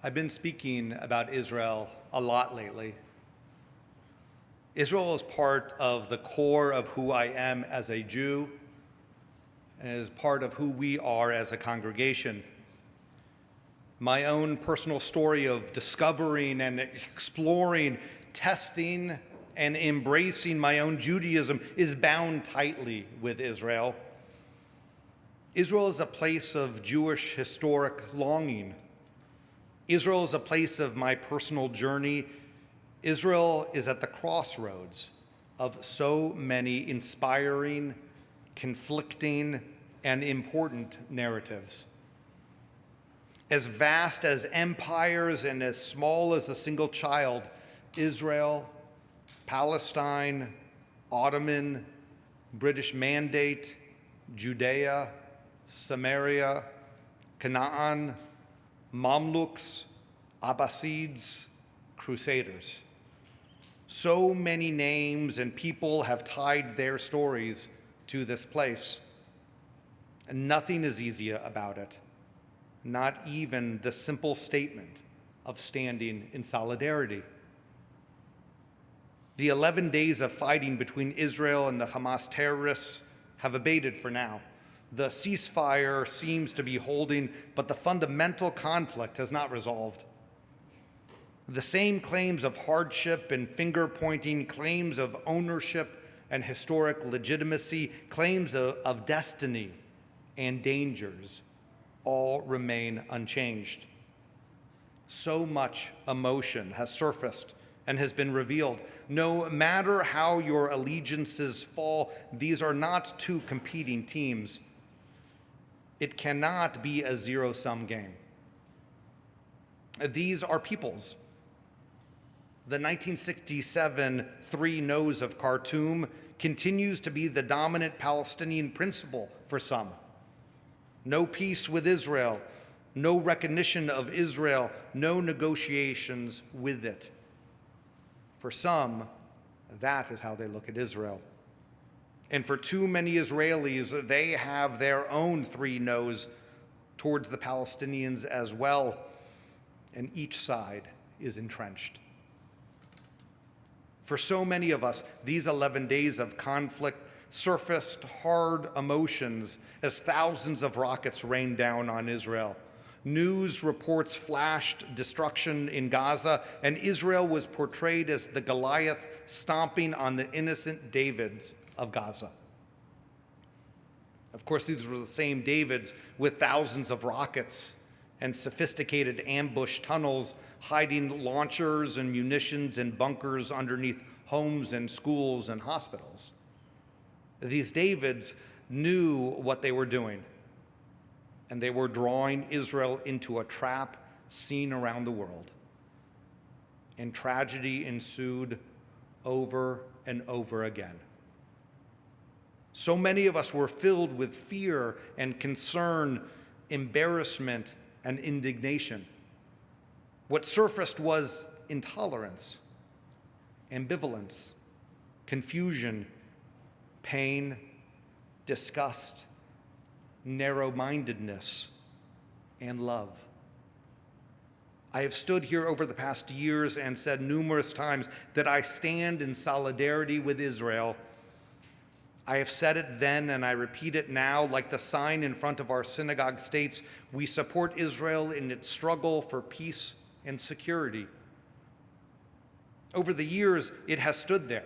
I've been speaking about Israel a lot lately. Israel is part of the core of who I am as a Jew, and is part of who we are as a congregation. My own personal story of discovering and exploring, testing, and embracing my own Judaism is bound tightly with Israel. Israel is a place of Jewish historic longing. Israel is a place of my personal journey. Israel is at the crossroads of so many inspiring, conflicting, and important narratives. As vast as empires and as small as a single child, Israel, Palestine, Ottoman, British Mandate, Judea, Samaria, Canaan, Mamluks, Abbasids, Crusaders. So many names and people have tied their stories to this place. And nothing is easy about it, not even the simple statement of standing in solidarity. The 11 days of fighting between Israel and the Hamas terrorists have abated for now. The ceasefire seems to be holding, but the fundamental conflict has not resolved. The same claims of hardship and finger-pointing, claims of ownership and historic legitimacy, claims of destiny and dangers all remain unchanged. So much emotion has surfaced and has been revealed. No matter how your allegiances fall, these are not two competing teams. It cannot be a zero-sum game. These are peoples. The 1967 Three No's of Khartoum continues to be the dominant Palestinian principle for some. No peace with Israel, no recognition of Israel, no negotiations with it. For some, that is how they look at Israel. And for too many Israelis, they have their own three no's towards the Palestinians as well, and each side is entrenched. For so many of us, these 11 days of conflict surfaced hard emotions as thousands of rockets rained down on Israel. News reports flashed destruction in Gaza, and Israel was portrayed as the Goliath stomping on the innocent Davids of Gaza. Of course, these were the same Davids with thousands of rockets and sophisticated ambush tunnels hiding launchers and munitions and bunkers underneath homes and schools and hospitals. These Davids knew what they were doing, and they were drawing Israel into a trap seen around the world. And tragedy ensued over and over again. So many of us were filled with fear and concern, embarrassment, and indignation. What surfaced was intolerance, ambivalence, confusion, pain, disgust, narrow-mindedness, and love. I have stood here over the past years and said numerous times that I stand in solidarity with Israel. I have said it then and I repeat it now, like the sign in front of our synagogue states, we support Israel in its struggle for peace and security. Over the years, it has stood there.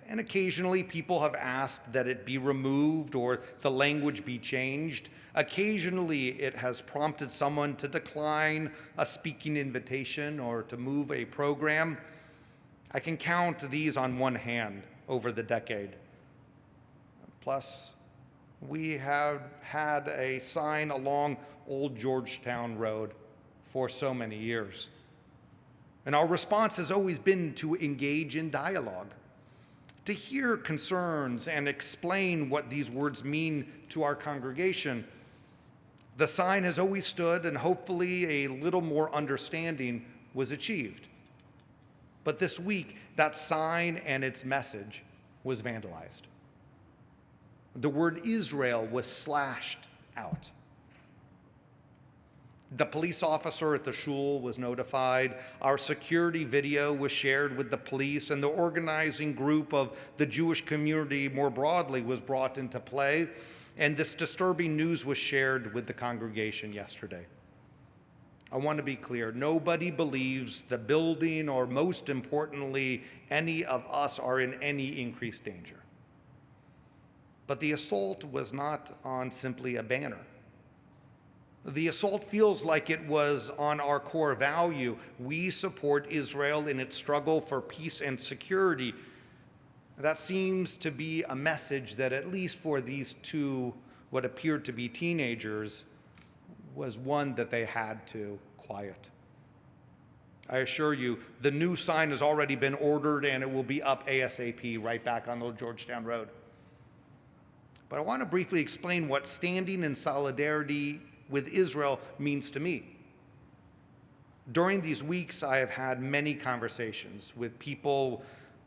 And occasionally people have asked that it be removed or the language be changed. Occasionally it has prompted someone to decline a speaking invitation or to move a program. I can count these on one hand over the decade. Plus, we have had a sign along Old Georgetown Road for so many years. And our response has always been to engage in dialogue, to hear concerns and explain what these words mean to our congregation. The sign has always stood, and hopefully a little more understanding was achieved. But this week, that sign and its message was vandalized. The word Israel was slashed out. The police officer at the shul was notified. Our security video was shared with the police, and the organizing group of the Jewish community more broadly was brought into play. And this disturbing news was shared with the congregation yesterday. I want to be clear. Nobody believes the building, or most importantly, any of us, are in any increased danger. But the assault was not on simply a banner. The assault feels like it was on our core value. We support Israel in its struggle for peace and security. That seems to be a message that, at least for these two, what appeared to be teenagers, was one that they had to quiet. I assure you, the new sign has already been ordered, and it will be up ASAP right back on Old Georgetown Road. But I want to briefly explain what standing in solidarity with Israel means to me. During these weeks, I have had many conversations with people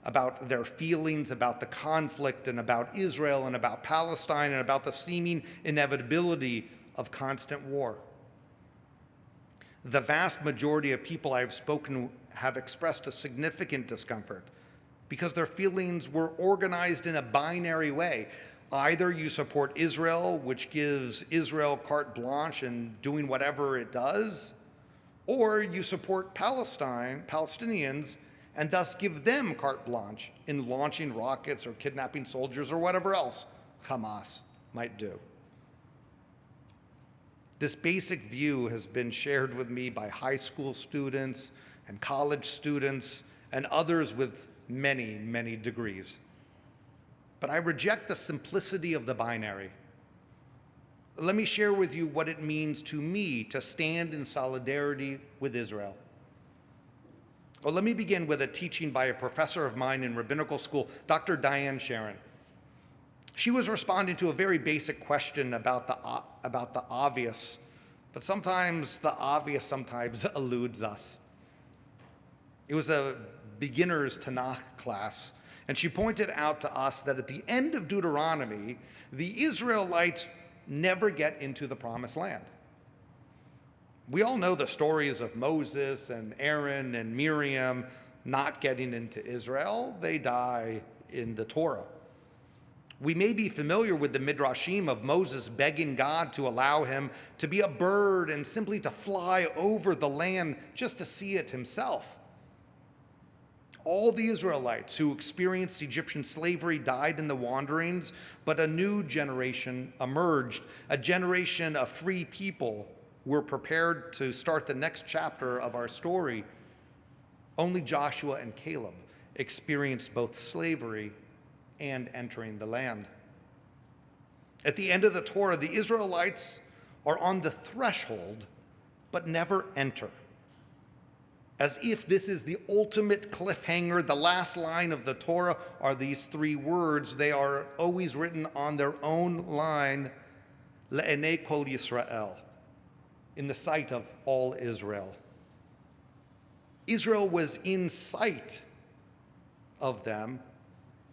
about their feelings about the conflict, and about Israel, and about Palestine, and about the seeming inevitability of constant war. The vast majority of people I have spoken have expressed a significant discomfort because their feelings were organized in a binary way. Either you support Israel, which gives Israel carte blanche and doing whatever it does, or you support Palestinians, and thus give them carte blanche in launching rockets or kidnapping soldiers or whatever else Hamas might do. This basic view has been shared with me by high school students and college students and others with many, many degrees. But I reject the simplicity of the binary. Let me share with you what it means to me to stand in solidarity with Israel. Well, let me begin with a teaching by a professor of mine in rabbinical school, Dr. Diane Sharon. She was responding to a very basic question about the obvious, but sometimes the obvious sometimes eludes us. It was a beginner's Tanakh class, and she pointed out to us that at the end of Deuteronomy, the Israelites never get into the promised land. We all know the stories of Moses and Aaron and Miriam not getting into Israel. They die in the Torah. We may be familiar with the midrashim of Moses begging God to allow him to be a bird and simply to fly over the land just to see it himself. All the Israelites who experienced Egyptian slavery died in the wanderings, but a new generation emerged, a generation of free people who were prepared to start the next chapter of our story. Only Joshua and Caleb experienced both slavery and entering the land. At the end of the Torah, the Israelites are on the threshold, but never enter. As if this is the ultimate cliffhanger, the last line of the Torah are these three words. They are always written on their own line, Le'enei kol Yisrael, in the sight of all Israel. Israel was in sight of them,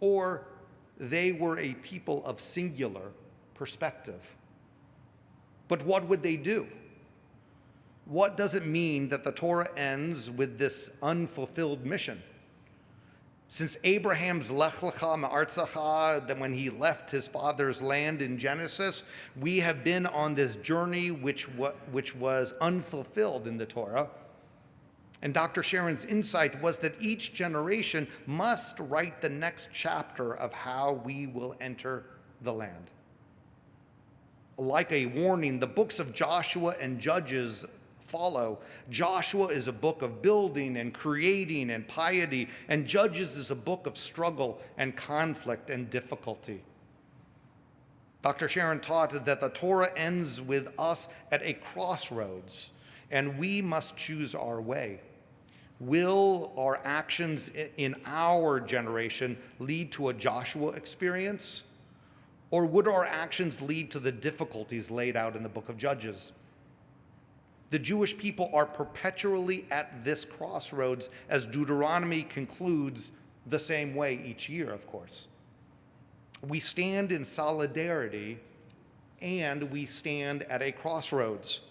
or they were a people of singular perspective. But what would they do? What does it mean that the Torah ends with this unfulfilled mission? Since Abraham's Lech Lecha Ma'artzacha, that when he left his father's land in Genesis, we have been on this journey which was unfulfilled in the Torah. And Dr. Sharon's insight was that each generation must write the next chapter of how we will enter the land. Like a warning, the books of Joshua and Judges follow. Joshua is a book of building and creating and piety, and Judges is a book of struggle and conflict and difficulty. Dr. Sharon taught that the Torah ends with us at a crossroads, and we must choose our way. Will our actions in our generation lead to a Joshua experience, or would our actions lead to the difficulties laid out in the book of Judges? The Jewish people are perpetually at this crossroads, as Deuteronomy concludes the same way each year, of course. We stand in solidarity, and we stand at a crossroads.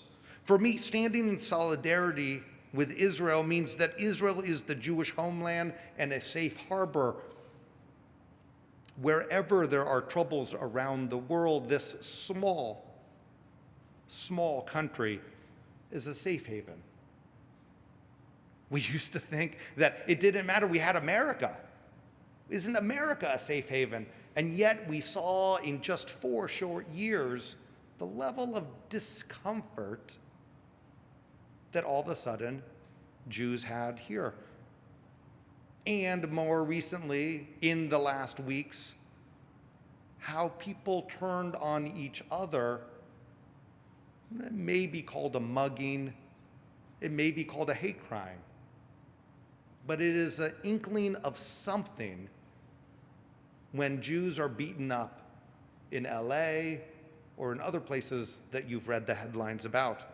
For me, standing in solidarity with Israel means that Israel is the Jewish homeland and a safe harbor. Wherever there are troubles around the world, this small country is a safe haven. We used to think that it didn't matter, we had America. Isn't America a safe haven? And yet we saw in just 4 short years the level of discomfort that all of a sudden Jews had here. And more recently, in the last weeks, how people turned on each other. It may be called a mugging, it may be called a hate crime, but it is an inkling of something when Jews are beaten up in LA or in other places that you've read the headlines about.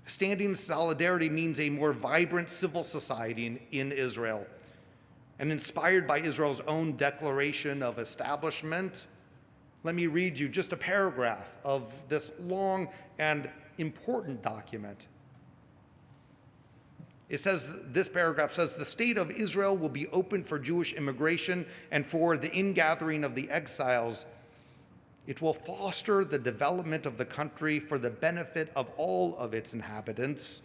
Standing in solidarity means a more vibrant civil society in Israel. And inspired by Israel's own declaration of establishment, let me read you just a paragraph of this long and important document. It says, this paragraph says, the state of Israel will be open for Jewish immigration and for the ingathering of the exiles. It will foster the development of the country for the benefit of all of its inhabitants.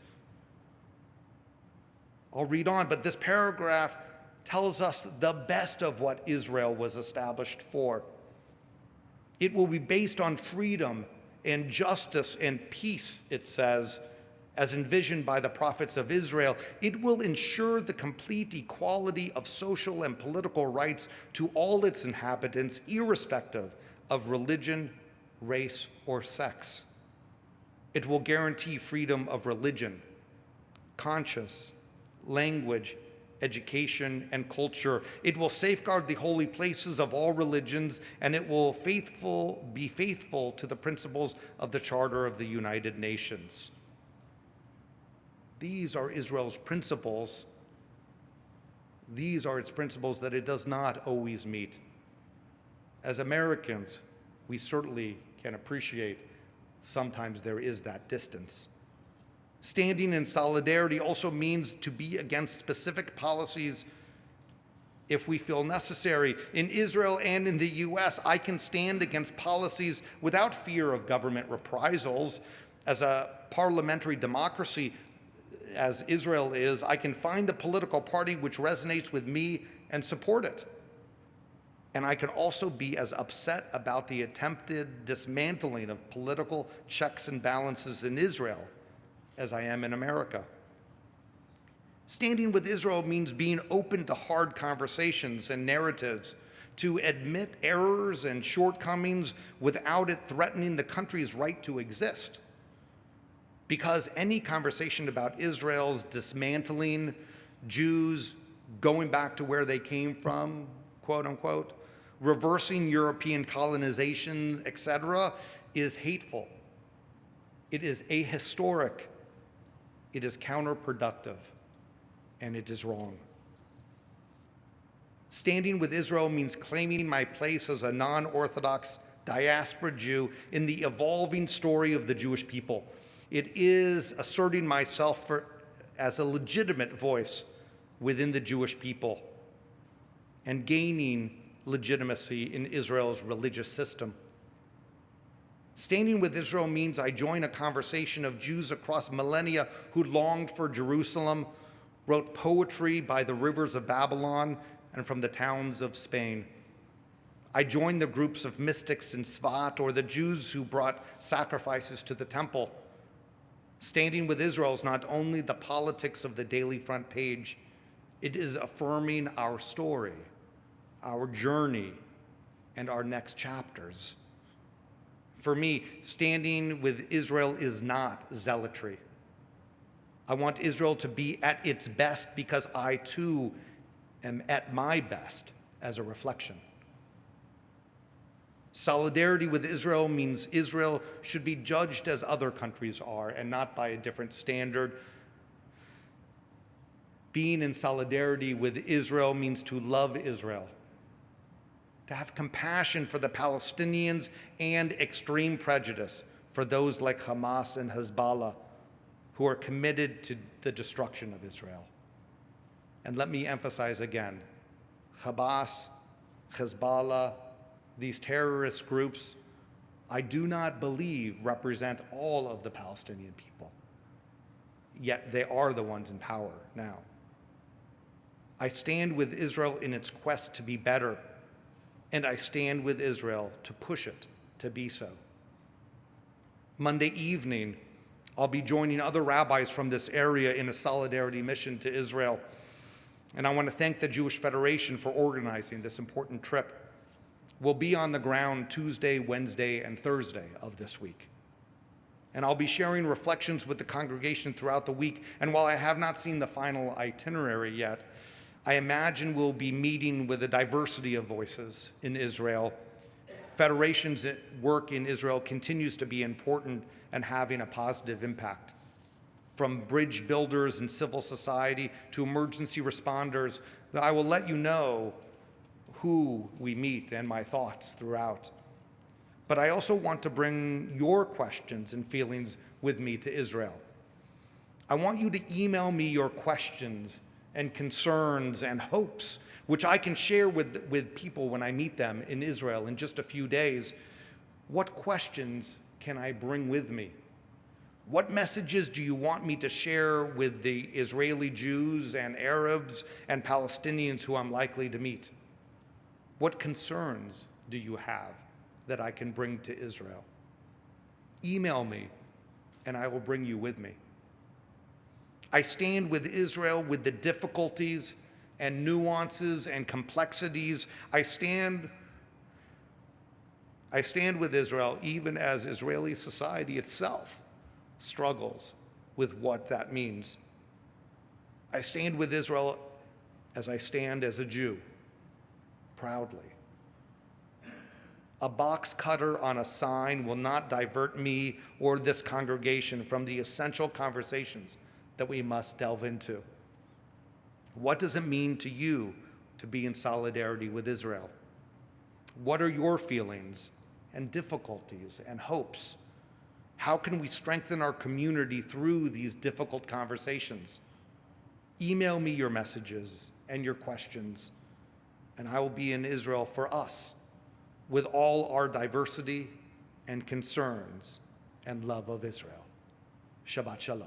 I'll read on, but this paragraph tells us the best of what Israel was established for. It will be based on freedom and justice and peace, it says, as envisioned by the prophets of Israel. It will ensure the complete equality of social and political rights to all its inhabitants, irrespective of religion, race, or sex. It will guarantee freedom of religion, conscience, language, education, and culture. It will safeguard the holy places of all religions, and it will be faithful to the principles of the Charter of the United Nations. These are Israel's principles. These are its principles that it does not always meet. As Americans, we certainly can appreciate sometimes there is that distance. Standing in solidarity also means to be against specific policies if we feel necessary. In Israel and in the US, I can stand against policies without fear of government reprisals. As a parliamentary democracy, as Israel is, I can find the political party which resonates with me and support it. And I can also be as upset about the attempted dismantling of political checks and balances in Israel as I am in America. Standing with Israel means being open to hard conversations and narratives, to admit errors and shortcomings without it threatening the country's right to exist. Because any conversation about Israel's dismantling, Jews going back to where they came from, quote unquote, reversing European colonization, etc., is hateful. It is ahistoric. It is counterproductive. And it is wrong. Standing with Israel means claiming my place as a non-Orthodox diaspora Jew in the evolving story of the Jewish people. It is asserting myself as a legitimate voice within the Jewish people and gaining legitimacy in Israel's religious system. Standing with Israel means I join a conversation of Jews across millennia who longed for Jerusalem, wrote poetry by the rivers of Babylon and from the towns of Spain. I join the groups of mystics in Svat or the Jews who brought sacrifices to the temple. Standing with Israel is not only the politics of the daily front page, it is affirming our story, our journey, and our next chapters. For me, standing with Israel is not zealotry. I want Israel to be at its best because I too am at my best as a reflection. Solidarity with Israel means Israel should be judged as other countries are and not by a different standard. Being in solidarity with Israel means to love Israel, to have compassion for the Palestinians and extreme prejudice for those like Hamas and Hezbollah who are committed to the destruction of Israel. And let me emphasize again, Hamas, Hezbollah, these terrorist groups, I do not believe represent all of the Palestinian people. Yet they are the ones in power now. I stand with Israel in its quest to be better, and I stand with Israel to push it to be so. Monday evening, I'll be joining other rabbis from this area in a solidarity mission to Israel. And I want to thank the Jewish Federation for organizing this important trip. We'll be on the ground Tuesday, Wednesday, and Thursday of this week. And I'll be sharing reflections with the congregation throughout the week. And while I have not seen the final itinerary yet, I imagine we'll be meeting with a diversity of voices in Israel. Federation's work in Israel continues to be important and having a positive impact. From bridge builders and civil society to emergency responders, I will let you know who we meet and my thoughts throughout. But I also want to bring your questions and feelings with me to Israel. I want you to email me your questions and concerns and hopes, which I can share with people when I meet them in Israel in just a few days. What questions can I bring with me? What messages do you want me to share with the Israeli Jews and Arabs and Palestinians who I'm likely to meet? What concerns do you have that I can bring to Israel? Email me, and I will bring you with me. I stand with Israel with the difficulties and nuances and complexities. I stand with Israel even as Israeli society itself struggles with what that means. I stand with Israel as I stand as a Jew, proudly. A box cutter on a sign will not divert me or this congregation from the essential conversations that we must delve into. What does it mean to you to be in solidarity with Israel? What are your feelings and difficulties and hopes? How can we strengthen our community through these difficult conversations? Email me your messages and your questions, and I will be in Israel for us with all our diversity and concerns and love of Israel. Shabbat Shalom.